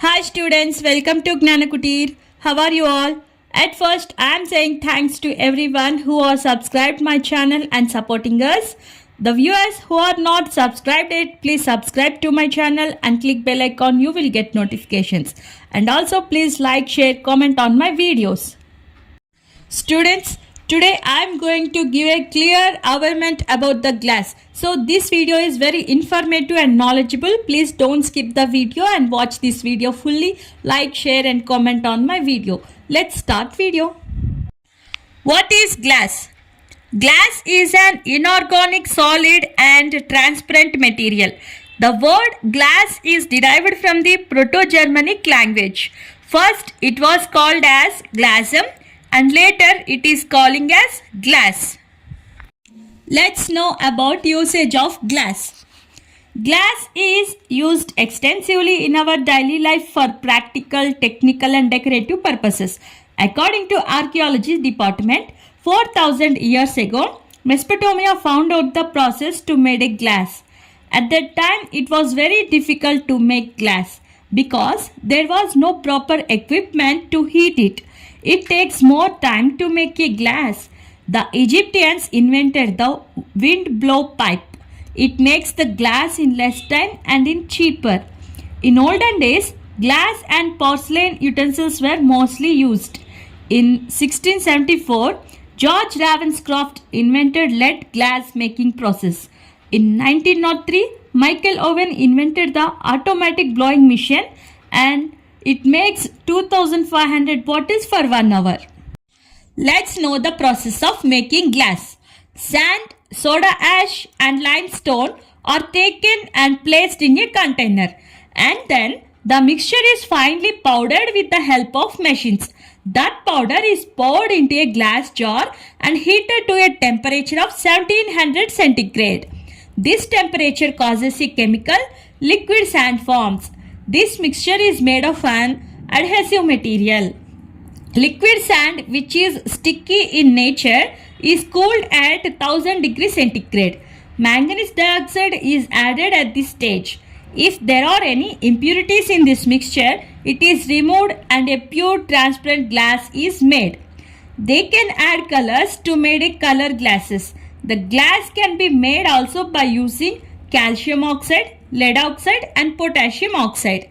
Hi students, welcome to Gnanakutir. How are you all? At first, I am saying thanks to everyone who has subscribed my channel and supporting us. The viewers who are not subscribed yet, please subscribe to my channel and click bell icon. You will get notifications. And also please like, share, comment on my videos. Students, today I am going to give a clear awareness about the glass. So this video is very informative and knowledgeable. Please don't skip the video and watch this video fully. Like, share and comment on my video. Let's start video. What is glass? Glass is an inorganic solid and transparent material. The word glass is derived from the Proto-Germanic language. First it was called as glassum and later it is calling as glass. Let's know about usage of glass. Glass is used extensively in our daily life for practical, technical and decorative purposes. According to Archaeology Department, 4000 years ago, Mesopotamia found out the process to make a glass. At that time, it was very difficult to make glass because there was no proper equipment to heat it. It takes more time to make a glass. The Egyptians invented the wind blow pipe. It makes the glass in less time and in cheaper. In olden days, glass and porcelain utensils were mostly used. In 1674, George Ravenscroft invented lead glass making process. In 1903, Michael Owen invented the automatic blowing machine and it makes 2500 bottles for 1 hour. Let's know the process of making glass. Sand, soda ash and limestone are taken and placed in a container and then the mixture is finely powdered with the help of machines. That powder is poured into a glass jar and heated to a temperature of 1700 centigrade. This temperature causes a chemical liquid sand forms. This mixture is made of an adhesive material. Liquid sand, which is sticky in nature, is cooled at 1000 degrees centigrade. Manganese dioxide is added at this stage. If there are any impurities in this mixture, it is removed and a pure transparent glass is made. They can add colors to make a color glasses. The glass can be made also by using calcium oxide, lead oxide and potassium oxide.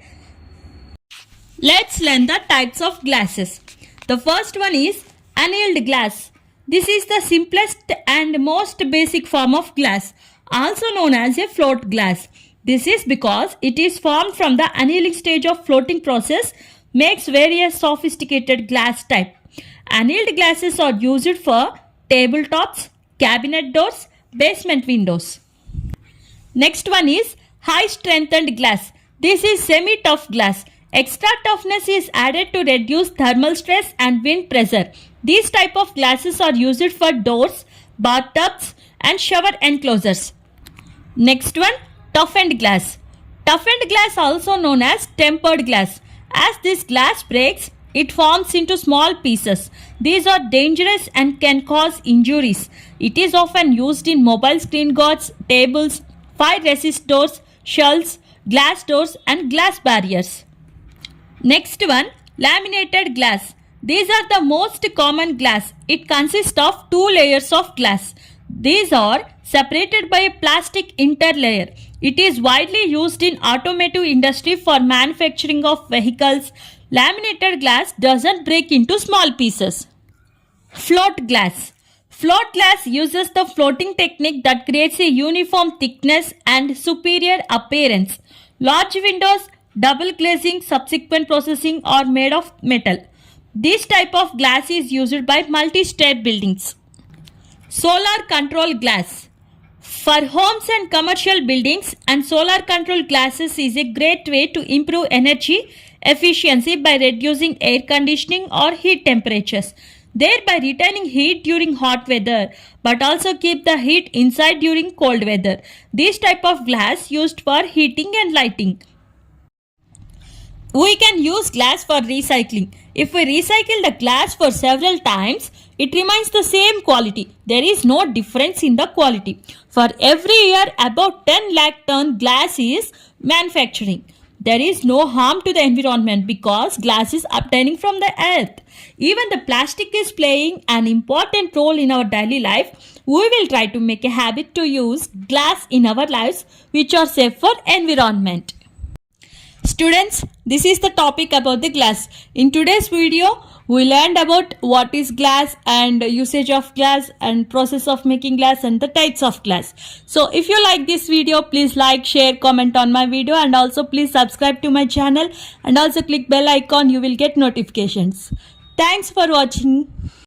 Let's learn the types of glasses. The first one is annealed glass. This is the simplest and most basic form of glass, also known as a float glass. This is because it is formed from the annealing stage of floating process, makes various sophisticated glass type. Annealed glasses are used for tabletops, cabinet doors, basement windows. Next one is high strengthened glass. This is semi-tough glass. Extra toughness is added to reduce thermal stress and wind pressure. These type of glasses are used for doors, bathtubs and shower enclosures. Next one, toughened glass. Toughened glass also known as tempered glass. As this glass breaks, it forms into small pieces. These are dangerous and can cause injuries. It is often used in mobile screen guards, tables, fire resist doors, shelves, glass doors and glass barriers. Next one, laminated glass. These are the most common glass. It consists of 2 layers of glass. These are separated by a plastic interlayer. It is widely used in automotive industry for manufacturing of vehicles. Laminated glass doesn't break into small pieces. Float glass. Float glass uses the floating technique that creates a uniform thickness and superior appearance. Large windows, double glazing, subsequent processing are made of metal. This type of glass is used by multi-story buildings. Solar control glass. For homes and commercial buildings, and solar control glasses is a great way to improve energy efficiency by reducing air conditioning or heat temperatures, thereby retaining heat during hot weather, but also keep the heat inside during cold weather. This type of glass used for heating and lighting. We can use glass for recycling. If we recycle the glass for several times, it remains the same quality. There is no difference in the quality. For every year, about 10 lakh ton glass is manufacturing. there is no harm to the environment because glass is obtaining from the earth. Even the plastic is playing an important role in our daily life. We will try to make a habit to use glass in our lives which are safe for environment. Students, this is the topic about the glass. In today's video, we learned about what is glass and usage of glass and process of making glass and the types of glass. So if you like this video, please like, share, comment on my video, and also please subscribe to my channel and also click bell icon. You will get notifications. Thanks for watching.